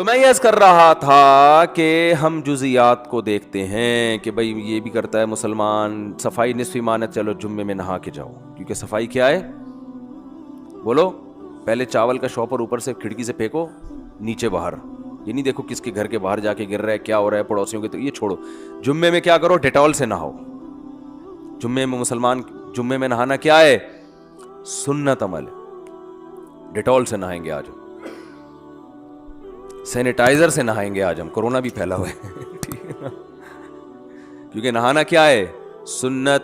تو میں یہ کر رہا تھا کہ ہم جزیات کو دیکھتے ہیں کہ بھائی یہ بھی کرتا ہے مسلمان، صفائی نصف ایمان ہے، چلو جمعے میں نہا کے جاؤ، کیونکہ صفائی کیا ہے؟ بولو، پہلے چاول کا شاپر اوپر سے کھڑکی سے پھینکو، نیچے باہر، یہ نہیں دیکھو کس کے گھر کے باہر جا کے گر رہا ہے، کیا ہو رہا ہے پڑوسیوں کے، تو یہ چھوڑو. جمعے میں کیا کرو؟ ڈیٹول سے نہاؤ. جمعے میں مسلمان، جمعے میں نہانا کیا ہے؟ سنت عمل ہے. ڈیٹول سے نہائیں گے آج، سینیٹائزر سے نہائیں گے آج ہم، کورونا بھی پھیلا ہوا ہے ٹھیک ہے نا، کیونکہ نہانا کیا ہے؟ سنت.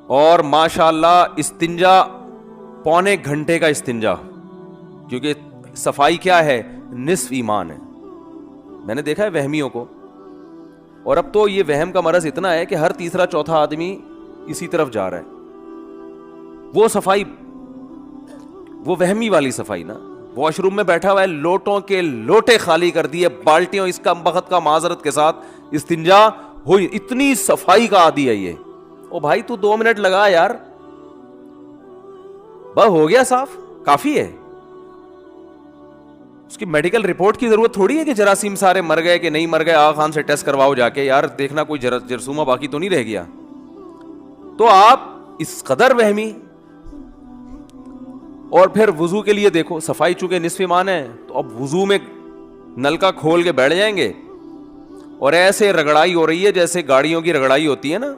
اور ماشاءاللہ استنجا پونے گھنٹے کا استنجا، کیونکہ صفائی کیا ہے؟ نصف ایمان ہے. میں نے دیکھا ہے وہمیوں کو، اور اب تو یہ وہم کا مرض اتنا ہے کہ ہر تیسرا چوتھا آدمی اسی طرف جا رہا ہے. وہ صفائی، وہ وہمی والی صفائی نا. واش روم میں بیٹھا ہوا ہے، لوٹوں کے لوٹے خالی کر دیے، بالٹیوں اس کا بخت کا معذرت کے ساتھ استنجا ہوئی، اتنی صفائی کا عادی ہے یہ. او بھائی تو 2 منٹ لگا یار، بس ہو گیا صاف، کافی ہے. اس کی میڈیکل رپورٹ کی ضرورت تھوڑی ہے کہ جراثیم سارے مر گئے کہ نہیں مر گئے، آغا خان سے ٹیسٹ کرواؤ جا کے، یار دیکھنا کوئی جرثومہ باقی تو نہیں رہ گیا. تو آپ اس قدر وہمی. اور پھر وضو کے لیے دیکھو، صفائی چونکہ نصف ایمان ہے، تو اب وضو میں نل کا کھول کے بیٹھ جائیں گے اور ایسے رگڑائی ہو رہی ہے جیسے گاڑیوں کی رگڑائی ہوتی ہے نا،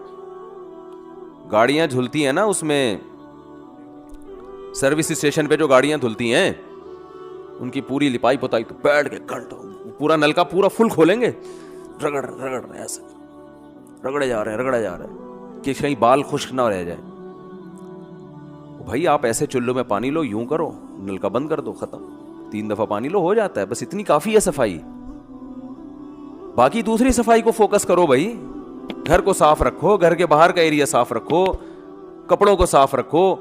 گاڑیاں جھلتی ہیں نا اس میں، سروس اسٹیشن پہ جو گاڑیاں دھلتی ہیں ان کی پوری لپائی پتائی، تو بیٹھ کے گھنٹوں پورا نل کا پورا فل کھولیں گے، رگڑ رگڑ ایسے رگڑے جا رہے ہیں کہ کہیں بال خشک نہ رہ جائے. بھائی آپ ایسے چلو میں پانی لو، یوں کرو، نل کا بند کر دو، ختم. 3 دفعہ پانی لو، ہو جاتا ہے، بس اتنی کافی ہے صفائی. باقی دوسری صفائی کو فوکس کرو بھائی. گھر کو صاف رکھو، گھر کے باہر کا ایریا صاف رکھو، کپڑوں کو صاف رکھو،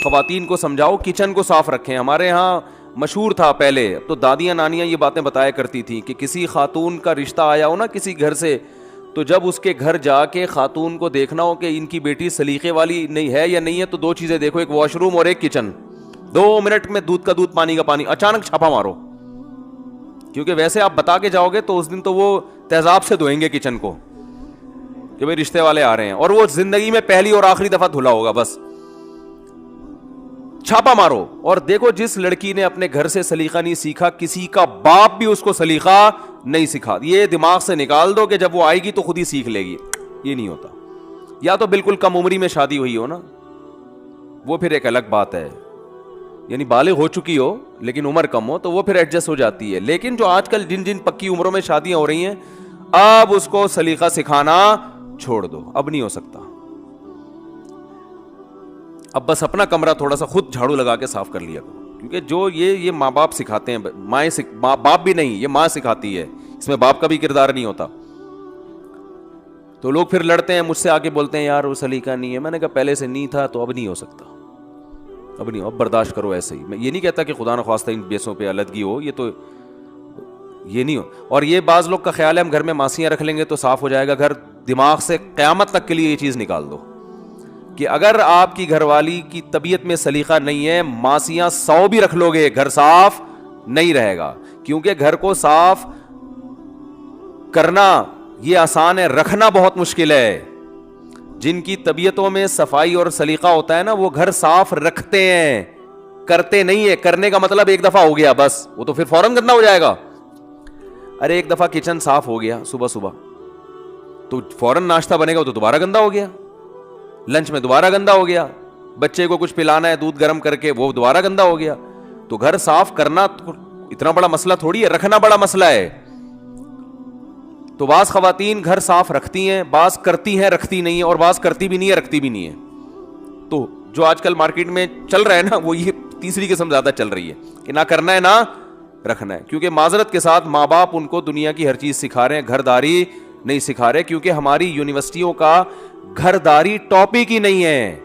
خواتین کو سمجھاؤ کچن کو صاف رکھیں. ہمارے ہاں مشہور تھا پہلے، اب تو دادیاں نانیاں یہ باتیں بتایا کرتی تھیں کہ کسی خاتون کا رشتہ آیا ہو نا کسی گھر سے، تو جب اس کے گھر جا کے خاتون کو دیکھنا ہو کہ ان کی بیٹی سلیقے والی نہیں ہے یا نہیں ہے، تو 2 چیزیں دیکھو، ایک واش روم اور ایک کچن. 2 منٹ میں دودھ کا دودھ، پانی کا پانی، اچانک چھاپا مارو. کیونکہ ویسے آپ بتا کے جاؤ گے تو اس دن تو وہ تیزاب سے دھوئیں گے کچن کو کہ بھئی رشتے والے آ رہے ہیں، اور وہ زندگی میں پہلی اور آخری دفعہ دھلا ہوگا. بس چھاپا مارو اور دیکھو جس لڑکی نے اپنے گھر سے سلیقہ نہیں سیکھا، کسی کا باپ بھی اس کو سلیقہ نہیں سکھا. یہ دماغ سے نکال دو کہ جب وہ آئے گی تو خود ہی سیکھ لے گی. یہ نہیں ہوتا. یا تو بالکل کم عمری میں شادی ہوئی ہو نا، وہ پھر ایک الگ بات ہے، یعنی بالغ ہو چکی ہو لیکن عمر کم ہو تو وہ پھر ایڈجسٹ ہو جاتی ہے. لیکن جو آج کل جن پکی عمروں میں شادیاں ہو رہی ہیں، اب اس کو سلیقہ سکھانا چھوڑ دو، اب نہیں ہو سکتا. اب بس اپنا کمرہ تھوڑا سا خود جھاڑو لگا کے صاف کر لیا کرو، کیونکہ جو یہ ماں باپ سکھاتے ہیں، باپ بھی نہیں، یہ ماں سکھاتی ہے، اس میں باپ کا بھی کردار نہیں ہوتا. تو لوگ پھر لڑتے ہیں مجھ سے، آ کے بولتے ہیں یار وہ سلیقہ نہیں ہے. میں نے کہا پہلے سے نہیں تھا تو اب نہیں ہو سکتا، اب نہیں، اب برداشت کرو ایسے ہی. میں یہ نہیں کہتا کہ خدا نخواستہ ان بیسوں پہ علیحدگی ہو، یہ تو یہ نہیں ہو. اور یہ بعض لوگ کا خیال ہے ہم گھر میں ماسیاں رکھ لیں گے تو صاف ہو جائے گا گھر. دماغ سے قیامت تک کے لیے یہ چیز نکال دو کہ اگر آپ کی گھر والی کی طبیعت میں سلیقہ نہیں ہے، ماسیاں 100 بھی رکھ لو گے، گھر صاف نہیں رہے گا. کیونکہ گھر کو صاف کرنا یہ آسان ہے، رکھنا بہت مشکل ہے. جن کی طبیعتوں میں صفائی اور سلیقہ ہوتا ہے نا، وہ گھر صاف رکھتے ہیں، کرتے نہیں ہے. کرنے کا مطلب ایک دفعہ ہو گیا بس، وہ تو پھر فوراً گندا ہو جائے گا. ارے ایک دفعہ کچن صاف ہو گیا صبح تو فوراً ناشتہ بنے گا تو دوبارہ گندا ہو گیا، لنچ میں دوبارہ گندا ہو گیا، بچے کو کچھ پلانا ہے دودھ گرم کر کے وہ دوبارہ گندا ہو گیا. تو گھر صاف کرنا اتنا بڑا مسئلہ تھوڑی ہے، رکھنا بڑا مسئلہ ہے. تو بعض خواتین گھر صاف رکھتی ہیں، بعض کرتی ہیں رکھتی نہیں ہے، اور بعض کرتی بھی نہیں ہے رکھتی بھی نہیں ہے. تو جو آج کل مارکیٹ میں چل رہا ہے نا، وہ یہ تیسری قسم زیادہ چل رہی ہے کہ نہ کرنا ہے نہ رکھنا ہے. کیونکہ معذرت کے ساتھ ماں باپ ان کو دنیا کی ہر چیز سکھا رہے ہیں، گھرداری نہیں سکھا رہے. کیونکہ ہماری یونیورسٹیوں کا گھرداری ٹاپک ہی نہیں ہے.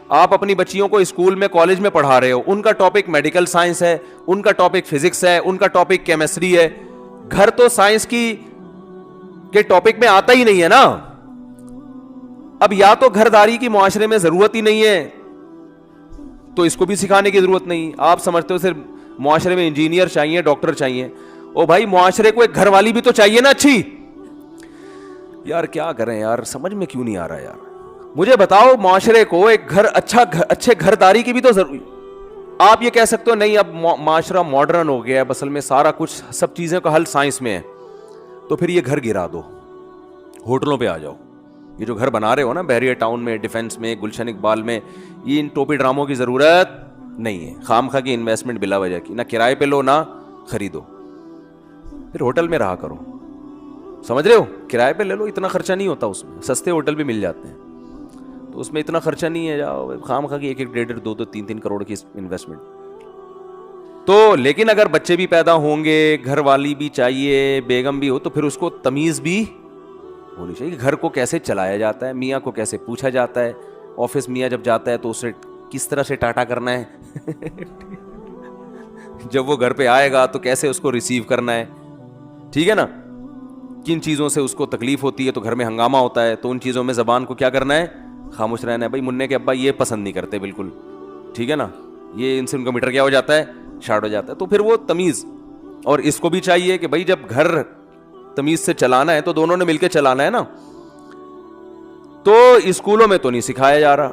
آپ اپنی بچیوں کو اسکول میں کالج میں پڑھا رہے ہو، ان کا ٹاپک میڈیکل سائنس ہے، ان کا ٹاپک فزکس ہے، ان کا ٹاپک کیمسٹری ہے. گھر تو سائنس کے ٹاپک میں آتا ہی نہیں ہے نا. اب یا تو گھرداری کی معاشرے میں ضرورت ہی نہیں ہے تو اس کو بھی سکھانے کی ضرورت نہیں. آپ سمجھتے ہو صرف معاشرے میں انجینئر چاہیے, ڈاکٹر چاہیے. او بھائی معاشرے کو ایک گھر والی بھی تو چاہیے نا اچھی. یار کیا کریں یار, سمجھ میں کیوں نہیں آ رہا یار. مجھے بتاؤ معاشرے کو ایک گھر اچھے گھرداری کی بھی تو ضروری. آپ یہ کہہ سکتے ہو نہیں اب معاشرہ ماڈرن ہو گیا ہے, اصل میں سارا کچھ سب چیزوں کا حل سائنس میں ہے, تو پھر یہ گھر گرا دو, ہوٹلوں پہ آ جاؤ. یہ جو گھر بنا رہے ہو نا بحریہ ٹاؤن میں, ڈیفینس میں, گلشن اقبال میں, یہ ان ٹوپی ڈراموں کی ضرورت نہیں ہے. خام خواہ کی انویسٹمنٹ بلا وجہ کی, نہ کرائے پہ لو نہ خریدو, پھر ہوٹل میں رہا کرو. سمجھ رہے ہو, کرائے پہ لے لو, اتنا خرچہ نہیں ہوتا اس میں, سستے ہوٹل بھی مل جاتے ہیں, تو اس میں اتنا خرچہ نہیں ہے. جاؤ خام خواہ کی 1-1, 1.5, 2-2, 3-3 کروڑ کی انویسٹمنٹ. تو لیکن اگر بچے بھی پیدا ہوں گے, گھر والی بھی چاہیے, بیگم بھی ہو, تو پھر اس کو تمیز بھی ہونی چاہیے. گھر کو کیسے چلایا جاتا ہے, میاں کو کیسے پوچھا جاتا ہے, آفس میاں جب جاتا ہے تو اسے کس طرح سے ٹاٹا کرنا ہے, جب وہ گھر پہ آئے گا تو کیسے اس کو ریسیو کرنا ہے, ٹھیک ہے نا. کن چیزوں سے اس کو تکلیف ہوتی ہے, تو گھر میں ہنگامہ ہوتا ہے, تو ان چیزوں میں زبان کو کیا کرنا ہے, خاموش رہنا ہے. بھائی منع کے ابا یہ پسند نہیں کرتے بالکل, ٹھیک ہے نا, یہ ان سے ان کا میٹر کیا ہو جاتا ہے, شارٹ ہو جاتا ہے. تو پھر وہ تمیز, اور اس کو بھی چاہیے کہ بھائی جب گھر تمیز سے چلانا ہے تو دونوں نے مل کے چلانا ہے نا. تو اسکولوں میں تو نہیں سکھایا جا رہا,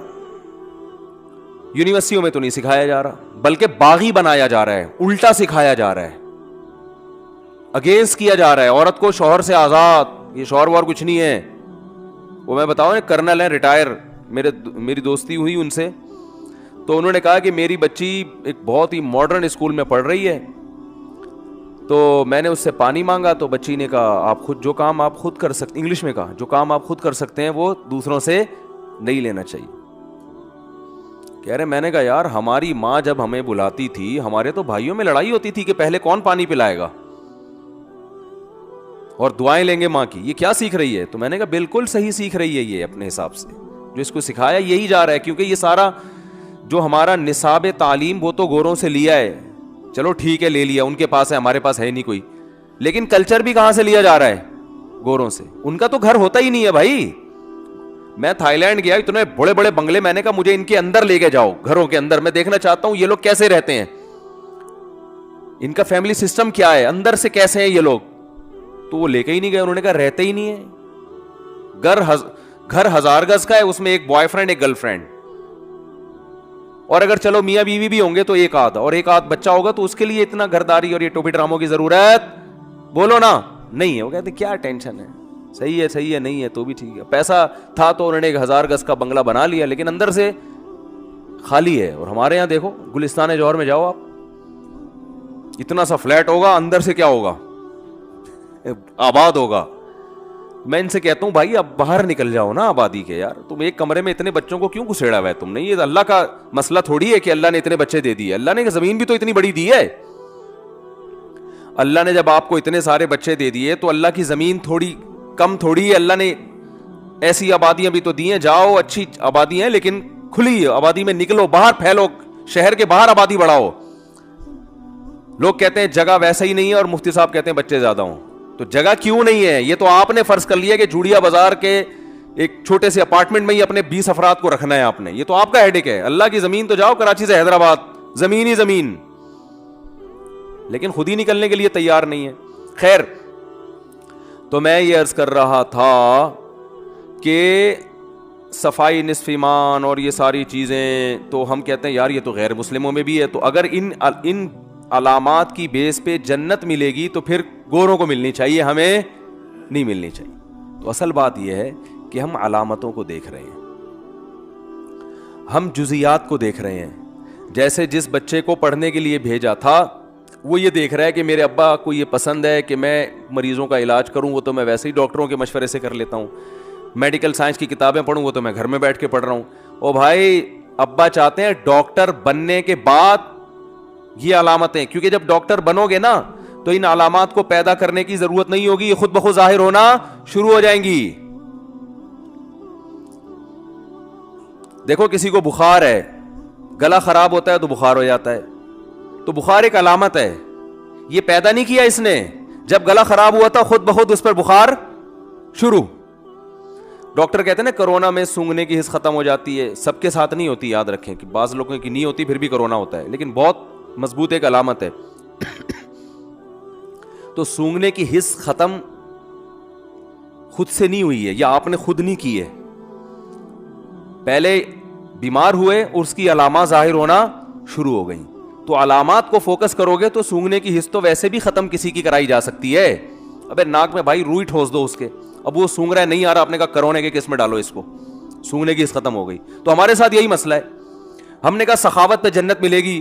یونیورسٹیوں میں تو نہیں سکھایا جا رہا, بلکہ باغی بنایا جا رہا ہے, الٹا سکھایا جا رہا ہے, اگینسٹ کیا جا رہا ہے. عورت کو شوہر سے آزاد, یہ شوہر وار کچھ نہیں ہے. وہ میں بتاؤں, کرنل ہیں ریٹائر, میری دوستی ہوئی ان سے, تو انہوں نے کہا کہ میری بچی ایک بہت ہی ماڈرن اسکول میں پڑھ رہی ہے, تو میں نے اس سے پانی مانگا, تو بچی نے کہا آپ خود جو کام آپ خود کر سکتے, انگلش میں کہا جو کام آپ خود کر سکتے ہیں وہ دوسروں سے نہیں لینا چاہیے. کہہ رہے, میں نے کہا یار ہماری ماں جب ہمیں بلاتی تھی, ہمارے تو بھائیوں میں لڑائی ہوتی تھی کہ پہلے کون پانی پلائے گا, اور دعائیں لیں گے ماں کی. یہ کیا سیکھ رہی ہے؟ تو میں نے کہا بالکل صحیح سیکھ رہی ہے, یہ اپنے حساب سے جو اس کو سکھایا یہی جا رہا ہے. کیونکہ یہ سارا جو ہمارا نصاب تعلیم وہ تو گوروں سے لیا ہے, چلو ٹھیک ہے لے لیا, ان کے پاس ہے, ہمارے پاس ہے نہیں کوئی, لیکن کلچر بھی کہاں سے لیا جا رہا ہے, گوروں سے. ان کا تو گھر ہوتا ہی نہیں ہے بھائی. میں تھائی لینڈ گیا, اتنے بڑے بڑے بنگلے, میں نے کہا مجھے ان کے اندر لے کے جاؤ, گھروں کے اندر, میں دیکھنا چاہتا ہوں یہ لوگ کیسے رہتے ہیں, ان کا فیملی سسٹم کیا ہے, اندر سے کیسے ہیں یہ لوگ. تو وہ لے کے ہی نہیں گئے, انہوں نے کہا رہتے ہی نہیں ہے. گھر 1000 گز کا ہے, اس میں ایک بوائے فرینڈ ایک گرل فرینڈ, اور اگر چلو میاں بیوی بھی ہوں گے تو ایک آدھ بچہ ہوگا, تو اس کے لیے اتنا گھرداری اور یہ ٹوپی ڈراموں کی ضرورت بولو نا نہیں ہے. وہ کہتے کیا ٹینشن ہے, صحیح ہے نہیں ہے تو بھی ٹھیک ہے. پیسہ تھا تو انہوں نے 1000 گز کا بنگلہ بنا لیا, لیکن اندر سے خالی ہے. اور ہمارے یہاں دیکھو گلستان جوہر میں جاؤ آپ, اتنا سا فلیٹ ہوگا, اندر سے کیا ہوگا, آباد ہوگا. میں ان سے کہتا ہوں بھائی اب باہر نکل جاؤ نا آبادی کے, یار تم ایک کمرے میں اتنے بچوں کو کیوں گھسیڑا ہوا ہے تم نے. یہ اللہ کا مسئلہ تھوڑی ہے کہ اللہ نے اتنے بچے دے دیے, اللہ نے زمین بھی تو اتنی بڑی دی ہے. اللہ نے جب آپ کو اتنے سارے بچے دے دیے تو اللہ کی زمین تھوڑی کم تھوڑی ہے, اللہ نے ایسی آبادیاں بھی تو دی ہیں. جاؤ اچھی آبادی ہیں لیکن کھلی آبادی میں نکلو, باہر پھیلو, شہر کے باہر آبادی بڑھاؤ. لوگ کہتے ہیں جگہ ویسا ہی نہیں ہے, اور مفتی صاحب کہتے ہیں بچے زیادہ ہوں. تو جگہ کیوں نہیں ہے, یہ تو آپ نے فرض کر لیا کہ جوڑیا بازار کے ایک چھوٹے سے اپارٹمنٹ میں ہی اپنے 20 افراد کو رکھنا ہے آپ نے, یہ تو آپ کا ہیڈک ہے. اللہ کی زمین تو جاؤ کراچی سے حیدرآباد, زمین ہی زمین, لیکن خود ہی نکلنے کے لیے تیار نہیں ہے. خیر, تو میں یہ عرض کر رہا تھا کہ صفائی نصف ایمان اور یہ ساری چیزیں, تو ہم کہتے ہیں یار یہ تو غیر مسلموں میں بھی ہے. تو اگر ان علامات کی بیس پہ جنت ملے گی تو پھر گوروں کو ملنی چاہیے, ہمیں نہیں ملنی چاہیے. تو اصل بات یہ ہے کہ ہم علامتوں کو دیکھ رہے ہیں, ہم جزیات کو دیکھ رہے ہیں. جیسے جس بچے کو پڑھنے کے لیے بھیجا تھا وہ یہ دیکھ رہا ہے کہ میرے ابا کو یہ پسند ہے کہ میں مریضوں کا علاج کروں, وہ تو میں ویسے ہی ڈاکٹروں کے مشورے سے کر لیتا ہوں. میڈیکل سائنس کی کتابیں پڑھوں, وہ تو میں گھر میں بیٹھ کے پڑھ رہا ہوں. او بھائی ابا چاہتے ہیں ڈاکٹر بننے کے بعد یہ علامتیں, کیونکہ جب ڈاکٹر بنو گے نا تو ان علامات کو پیدا کرنے کی ضرورت نہیں ہوگی, یہ خود بخود ظاہر ہونا شروع ہو جائیں گی. دیکھو کسی کو بخار ہے, گلا خراب ہوتا ہے تو بخار ہو جاتا ہے, تو بخار ایک علامت ہے, یہ پیدا نہیں کیا اس نے. جب گلا خراب ہوا تھا خود بخود اس پر بخار شروع. ڈاکٹر کہتے ہیں نا کرونا میں سونگنے کی حس ختم ہو جاتی ہے, سب کے ساتھ نہیں ہوتی, یاد رکھیں کہ بعض لوگوں کی نہیں ہوتی پھر بھی کرونا ہوتا ہے, لیکن بہت مضبوط ایک علامت ہے. تو سونگنے کی حس ختم خود سے نہیں ہوئی ہے, یا آپ نے خود نہیں کی ہے, پہلے بیمار ہوئے اور اس کی علامات ظاہر ہونا شروع ہو گئیں. تو علامات کو فوکس کرو گے تو سونگنے کی حس تو ویسے بھی ختم کسی کی کرائی جا سکتی ہے. ابے ناک میں بھائی روئی ٹھوس دو اس کے, اب وہ سونگ رہا ہے نہیں آ رہا, آپ نے کہا کرونے کے کس میں ڈالو اس کو, سونگنے کی حس ختم ہو گئی. تو ہمارے ساتھ یہی مسئلہ ہے. ہم نے کہا سخاوت پہ جنت ملے گی,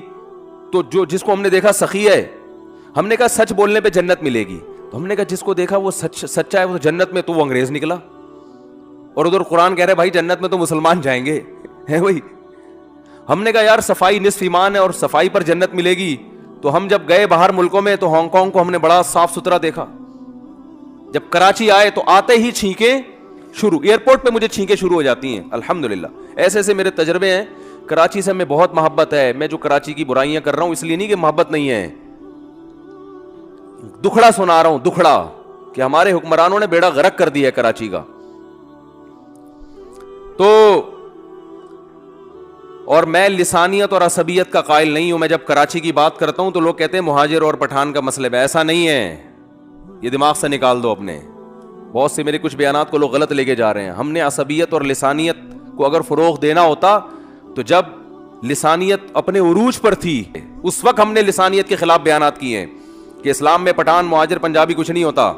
تو جو جس کو ہم نے دیکھا سخی ہے. ہم نے کہا سچ بولنے پہ جنت ملے گی, تو ہم نے کہا جس کو دیکھا وہ سچا ہے وہ جنت میں, تو وہ انگریز نکلا. اور ادھر قرآن کہہ رہے بھائی جنت میں تو مسلمان جائیں گے, ہے وہی. ہم نے کہا یار صفائی نصف ایمان ہے اور صفائی پر جنت ملے گی, تو ہم جب گئے باہر ملکوں میں تو ہانگ کانگ کو ہم نے بڑا صاف ستھرا دیکھا. جب کراچی آئے تو آتے ہی چھینکیں شروع, ایئرپورٹ پہ مجھے چھینکیں شروع ہو جاتی ہیں الحمدللہ. ایسے ایسے میرے تجربے ہیں. کراچی سے ہمیں بہت محبت ہے, میں جو کراچی کی برائیاں کر رہا ہوں اس لیے نہیں کہ محبت نہیں ہے, دکھڑا سنا رہا ہوں, دکھڑا کہ ہمارے حکمرانوں نے بیڑا غرق کر دیا ہے کراچی کا. تو اور میں لسانیت اور عصبیت کا قائل نہیں ہوں. میں جب کراچی کی بات کرتا ہوں تو لوگ کہتے ہیں مہاجر اور پٹھان کا مسئلہ ہے, ایسا نہیں ہے, یہ دماغ سے نکال دو اپنے. بہت سے میرے کچھ بیانات کو لوگ غلط لے کے جا رہے ہیں. ہم نے عصبیت اور لسانیت کو اگر فروغ دینا ہوتا تو جب لسانیت اپنے عروج پر تھی اس وقت ہم نے لسانیت کے خلاف بیانات کیے ہیں کہ اسلام میں پٹھان مہاجر پنجابی کچھ نہیں ہوتا,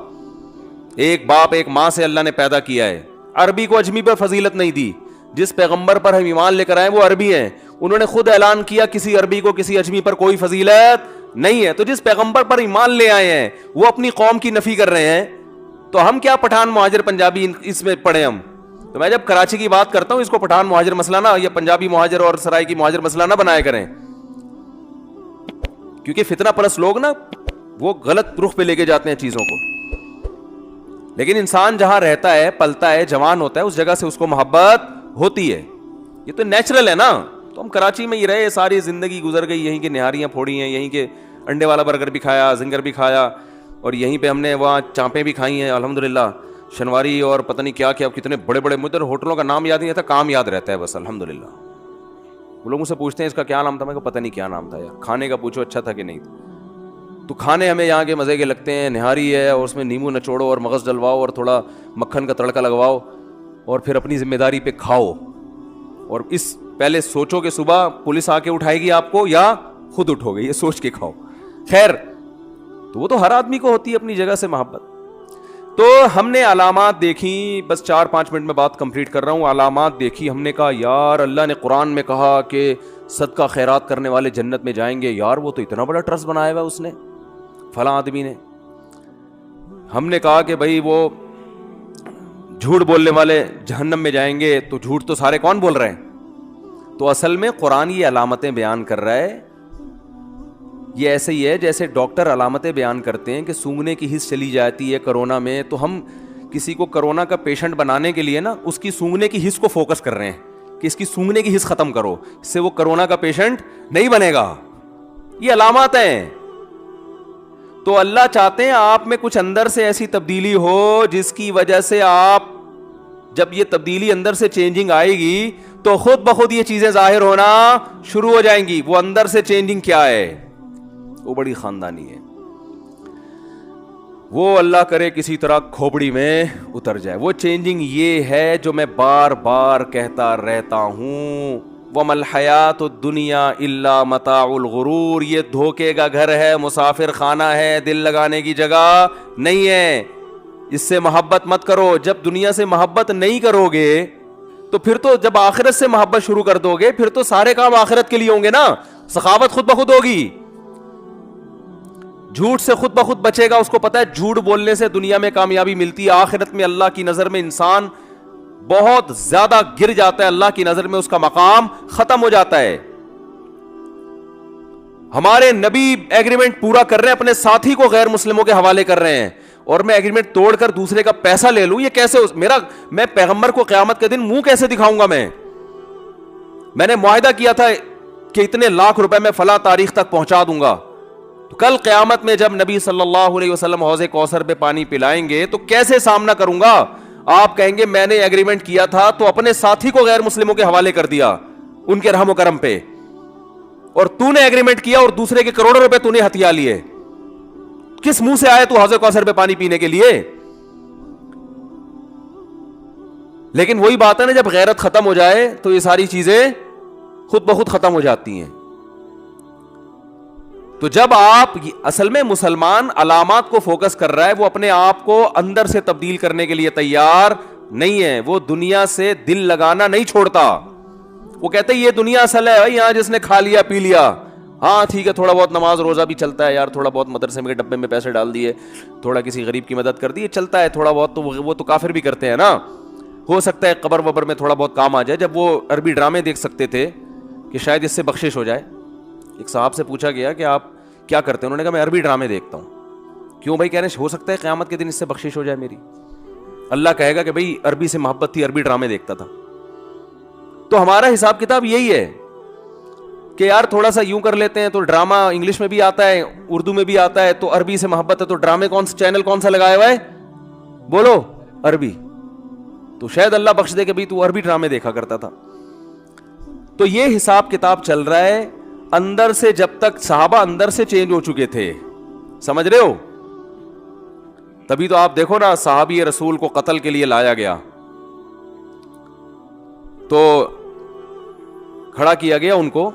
ایک باپ ایک ماں سے اللہ نے پیدا کیا ہے. عربی کو اجمی پر فضیلت نہیں دی. جس پیغمبر پر ہم ایمان لے کر آئے وہ عربی ہیں, انہوں نے خود اعلان کیا کسی عربی کو کسی اجمی پر کوئی فضیلت نہیں ہے. تو جس پیغمبر پر ایمان لے آئے ہیں وہ اپنی قوم کی نفی کر رہے ہیں, تو ہم کیا پٹھان مہاجر پنجابی اس میں پڑھیں ہم. تو میں جب کراچی کی بات کرتا ہوں اس کو پٹھان مہاجر مسئلہ نہ, یا پنجابی مہاجر اور سرائی کی مہاجر مسئلہ نہ بنایا کریں, کیونکہ فتنہ پرست لوگ نا وہ غلط رخ پہ لے کے جاتے ہیں چیزوں کو. لیکن انسان جہاں رہتا ہے, پلتا ہے, جوان ہوتا ہے, اس جگہ سے اس کو محبت ہوتی ہے. یہ تو نیچرل ہے نا. تو ہم کراچی میں ہی رہے, ساری زندگی گزر گئی, یہیں کے نہاریاں پھوڑی ہیں, یہیں کے انڈے والا برگر بھی کھایا, زنگر بھی کھایا, اور یہیں پہ ہم نے وہاں چانپیں بھی کھائی ہیں الحمدللہ, شنواری اور پتہ نہیں کیا کیا, کتنے بڑے بڑے مدر ہوٹلوں کا نام یاد نہیں رہتا, کام یاد رہتا ہے بس الحمدللہ. وہ لوگ مجھ سے پوچھتے ہیں اس کا کیا نام تھا, میں کو پتہ نہیں کیا نام تھا یار. کھانے کا پوچھو اچھا تھا کہ نہیں. تو کھانے ہمیں یہاں کے مزے کے لگتے ہیں, نہاری ہے اور اس میں نیمبو نچوڑو اور مغز ڈلواؤ اور تھوڑا مکھن کا تڑکا لگواؤ اور پھر اپنی ذمہ داری پہ کھاؤ. اور اس پہلے سوچو کہ صبح پولیس آ کے اٹھائے گی آپ کو یا خود اٹھو گے, یہ سوچ کے کھاؤ. خیر, تو وہ تو ہر آدمی کو ہوتی ہے اپنی جگہ سے محبت. تو ہم نے علامات دیکھی, بس 4-5 منٹ میں بات کمپلیٹ کر رہا ہوں. علامات دیکھی, ہم نے کہا یار اللہ نے قرآن میں کہا کہ صدقہ خیرات کرنے والے جنت میں جائیں گے, یار وہ تو اتنا بڑا ٹرسٹ بنایا ہوا ہے اس نے فلاں آدمی نے. ہم نے کہا کہ بھائی وہ جھوٹ بولنے والے جہنم میں جائیں گے, تو جھوٹ تو سارے کون بول رہے ہیں. تو اصل میں قرآن یہ علامتیں بیان کر رہا ہے. یہ ایسے ہی ہے جیسے ڈاکٹر علامتیں بیان کرتے ہیں کہ سونگنے کی حس چلی جاتی ہے کرونا میں, تو ہم کسی کو کرونا کا پیشنٹ بنانے کے لیے نا اس کی سونگنے کی حس کو فوکس کر رہے ہیں کہ اس کی سونگنے کی حس ختم کرو, اس سے وہ کرونا کا پیشنٹ نہیں بنے گا. یہ علامات ہیں. تو اللہ چاہتے ہیں آپ میں کچھ اندر سے ایسی تبدیلی ہو جس کی وجہ سے آپ, جب یہ تبدیلی اندر سے چینجنگ آئے گی تو خود بخود یہ چیزیں ظاہر ہونا شروع ہو جائیں گی. وہ اندر سے چینجنگ کیا ہے, وہ بڑی خاندانی ہے. وہ اللہ کرے کسی طرح کھوپڑی میں اتر جائے. وہ چینجنگ یہ ہے جو میں بار بار کہتا رہتا ہوں, وَمَا الْحَيَاةُ الدُّنْيَا إِلَّا مَتَاعُ الْغُرُورِ. یہ دھوکے کا گھر ہے, مسافر خانہ ہے, دل لگانے کی جگہ نہیں ہے. اس سے محبت مت کرو. جب دنیا سے محبت نہیں کرو گے تو پھر تو جب آخرت سے محبت شروع کر دو گے پھر تو سارے کام آخرت کے لیے ہوں گے نا. سخاوت خود بخود ہوگی. جھوٹ سے خود بخود بچے گا, اس کو پتا ہے جھوٹ بولنے سے دنیا میں کامیابی ملتی ہے, آخرت میں اللہ کی نظر میں انسان بہت زیادہ گر جاتا ہے, اللہ کی نظر میں اس کا مقام ختم ہو جاتا ہے. ہمارے نبی ایگریمنٹ پورا کر رہے ہیں, اپنے ساتھی کو غیر مسلموں کے حوالے کر رہے ہیں, اور میں ایگریمنٹ توڑ کر دوسرے کا پیسہ لے لوں, یہ کیسے میں پیغمبر کو قیامت کے دن منہ کیسے دکھاؤں گا. میں نے معاہدہ کیا تھا کہ اتنے لاکھ روپے میں فلاں تاریخ تک پہنچا دوں گا, تو کل قیامت میں جب نبی صلی اللہ علیہ وسلم حوض کوثر پہ پانی پلائیں گے تو کیسے سامنا کروں گا. آپ کہیں گے میں نے ایگریمنٹ کیا تھا تو اپنے ساتھی کو غیر مسلموں کے حوالے کر دیا ان کے رحم و کرم پہ, اور تو نے ایگریمنٹ کیا اور دوسرے کے کروڑوں روپے تو نے ہتھیا لیے. کس منہ سے آیا تو حوض کوثر پہ پانی پینے کے لیے؟ لیکن وہی بات ہے نا, جب غیرت ختم ہو جائے تو یہ ساری چیزیں خود بخود ختم ہو جاتی ہیں. تو جب آپ اصل میں مسلمان علامات کو فوکس کر رہا ہے, وہ اپنے آپ کو اندر سے تبدیل کرنے کے لیے تیار نہیں ہے, وہ دنیا سے دل لگانا نہیں چھوڑتا. وہ کہتے ہیں یہ دنیا اصل ہے بھائی, یہاں جس نے کھا لیا پی لیا, ہاں ٹھیک ہے تھوڑا بہت نماز روزہ بھی چلتا ہے یار, تھوڑا بہت مدرسے میں ڈبے میں پیسے ڈال دیے, تھوڑا کسی غریب کی مدد کر دی, چلتا ہے تھوڑا بہت, تو وہ تو کافر بھی کرتے ہیں نا. ہو سکتا ہے قبر وبر میں تھوڑا بہت کام آ جائے. جب وہ عربی ڈرامے دیکھ سکتے تھے کہ شاید اس سے بخشش ہو جائے, ایک صاحب سے پوچھا گیا کہ آپ کیا کرتے ہیں؟ انہوں نے کہا میں عربی ڈرامے دیکھتا ہوں. کیوں بھائی؟ کہہ رہے ہیں ہو سکتا ہے قیامت کے دن اس سے بخشش ہو جائے میری. اللہ کہے گا کہ بھائی عربی سے محبت تھی, عربی ڈرامے دیکھتا تھا. تو ہمارا حساب کتاب یہی ہے کہ یار تھوڑا سا یوں کر لیتے ہیں تو ڈرامہ انگلش میں بھی آتا ہے, اردو میں بھی آتا ہے, تو عربی سے محبت ہے تو ڈرامے کون سا چینل کون سا لگایا ہوا ہے؟ بولو عربی. تو شاید اللہ بخش دے کہ بھائی تو عربی ڈرامے دیکھا کرتا تھا. تو یہ حساب کتاب چل رہا ہے اندر سے. جب تک صحابہ اندر سے چینج ہو چکے تھے, سمجھ رہے ہو, تبھی تو آپ دیکھو نا صحابی رسول کو قتل کے لیے لایا گیا تو کھڑا کیا گیا ان کو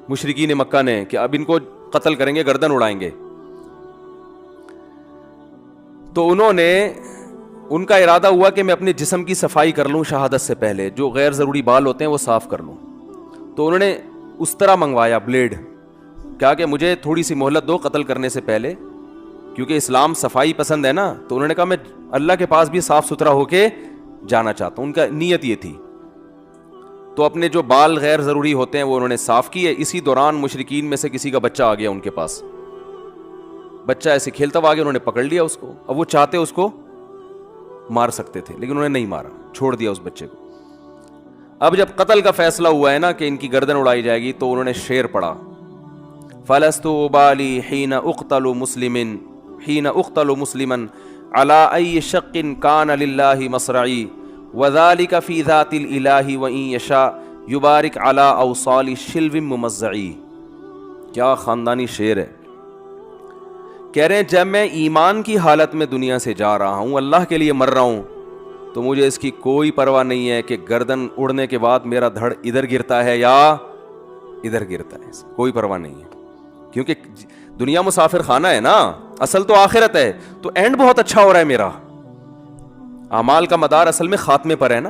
مشرکین مکہ نے کہ اب ان کو قتل کریں گے, گردن اڑائیں گے. تو انہوں نے, ان کا ارادہ ہوا کہ میں اپنے جسم کی صفائی کر لوں شہادت سے پہلے, جو غیر ضروری بال ہوتے ہیں وہ صاف کر لوں. تو انہوں نے اس طرح منگوایا بلیڈ, کیا کہ مجھے تھوڑی سی مہلت دو قتل کرنے سے پہلے, کیونکہ اسلام صفائی پسند ہے نا. تو انہوں نے کہا میں اللہ کے پاس بھی صاف ستھرا ہو کے جانا چاہتا ہوں. ان کا نیت یہ تھی. تو اپنے جو بال غیر ضروری ہوتے ہیں وہ انہوں نے صاف کیے. اسی دوران مشرکین میں سے کسی کا بچہ آ گیا ان کے پاس, بچہ ایسے کھیلتا ہوا آ گیا, انہوں نے پکڑ لیا اس کو. اب وہ چاہتے اس کو مار سکتے تھے لیکن انہوں نے نہیں مارا, چھوڑ دیا اس بچے کو. اب جب قتل کا فیصلہ ہوا ہے نا کہ ان کی گردن اڑائی جائے گی, تو انہوں نے شعر پڑھا, فلست ابالی حین اقتل مسلمن حین اقتل مسلمن علی ای شق کان للہ مصرعی وذلک فی ذات الالہ وان یشاء یبارک علی اوصال شلو ممزعی. کیا خاندانی شعر ہے. کہہ رہے ہیں جب میں ایمان کی حالت میں دنیا سے جا رہا ہوں, اللہ کے لیے مر رہا ہوں, تو مجھے اس کی کوئی پرواہ نہیں ہے کہ گردن اڑنے کے بعد میرا دھڑ ادھر گرتا ہے یا ادھر گرتا ہے, کوئی پرواہ نہیں ہے. کیونکہ دنیا مسافر خانہ ہے نا, اصل تو آخرت ہے. تو اینڈ بہت اچھا ہو رہا ہے میرا, اعمال کا مدار اصل میں خاتمے پر ہے نا,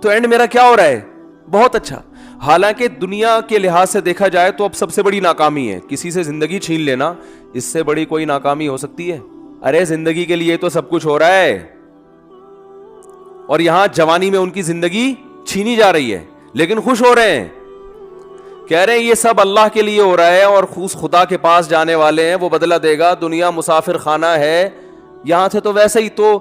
تو اینڈ میرا کیا ہو رہا ہے؟ بہت اچھا. حالانکہ دنیا کے لحاظ سے دیکھا جائے تو اب سب سے بڑی ناکامی ہے کسی سے زندگی چھین لینا, اس سے بڑی کوئی ناکامی ہو سکتی ہے؟ ارے زندگی کے لیے تو سب کچھ ہو رہا ہے, اور یہاں جوانی میں ان کی زندگی چھینی جا رہی ہے لیکن خوش ہو رہے ہیں. کہہ رہے ہیں یہ سب اللہ کے لیے ہو رہا ہے, اور خدا کے پاس جانے والے ہیں, وہ بدلہ دے گا. دنیا مسافر خانہ ہے, یہاں سے تو ویسے ہی. تو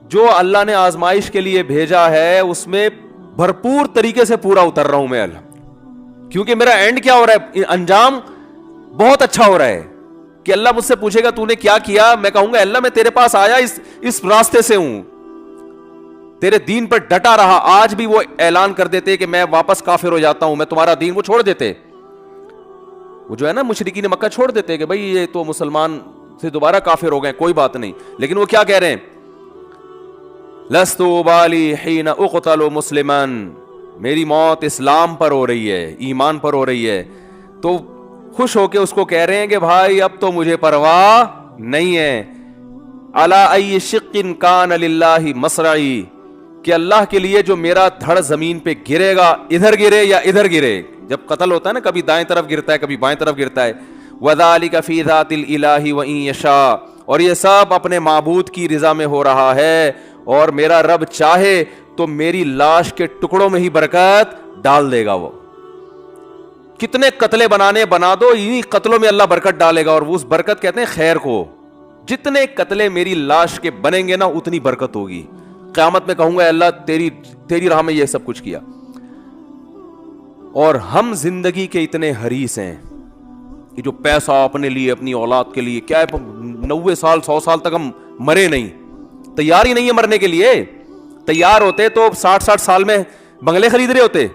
جو اللہ نے آزمائش کے لیے بھیجا ہے اس میں بھرپور طریقے سے پورا اتر رہا ہوں میں اللہ, کیونکہ میرا اینڈ کیا ہو رہا ہے؟ انجام بہت اچھا ہو رہا ہے. کہ اللہ مجھ سے پوچھے گا تو نے کیا کیا, میں کہوں گا اللہ میں تیرے پاس آیا اس راستے سے ہوں, تیرے دین پر ڈٹا رہا. آج بھی وہ اعلان کر دیتے کہ میں واپس کافر ہو جاتا ہوں, میں تمہارا دین, وہ چھوڑ دیتے. وہ جو ہے نا مشرکین مکہ چھوڑ دیتے کہ بھئی یہ تو مسلمان سے دوبارہ کافر ہو گئے, کوئی بات نہیں. لیکن وہ کیا کہہ رہے ہیں؟ لست ابالی حین اقتل مسلما, میری موت اسلام پر ہو رہی ہے, ایمان پر ہو رہی ہے. تو خوش ہو کے اس کو کہہ رہے ہیں کہ بھائی اب تو مجھے پرواہ نہیں ہے. علی ای شق کان للہ مصرعی, کہ اللہ کے لیے جو میرا دھڑ زمین پہ گرے گا, ادھر گرے یا ادھر گرے. جب قتل ہوتا ہے نا, کبھی دائیں طرف گرتا ہے کبھی بائیں طرف گرتا ہے. وذالک فی ذات الالہ وان یشاء, اور یہ سب اپنے معبود کی رضا میں ہو رہا ہے, اور میرا رب چاہے تو میری لاش کے ٹکڑوں میں ہی برکت ڈال دے گا. وہ کتنے قتلے بنانے بنا دو, انہی قتلوں میں اللہ برکت ڈالے گا. اور وہ اس برکت کہتے ہیں خیر کو. جتنے قتلے میری لاش کے بنیں گے نا اتنی برکت ہوگی. قیامت میں کہوں گا اللہ تیری راہ میں یہ سب کچھ کیا. اور ہم زندگی کے اتنے حریص ہیں کہ جو پیسہ اپنے لیے, اپنی اولاد کے لیے, کیا ہے 90 سال 100 سال تک ہم مرے نہیں, تیار ہی نہیں ہے مرنے کے لیے. تیار ہوتے تو 60 سال میں بنگلے خرید رہے ہوتے.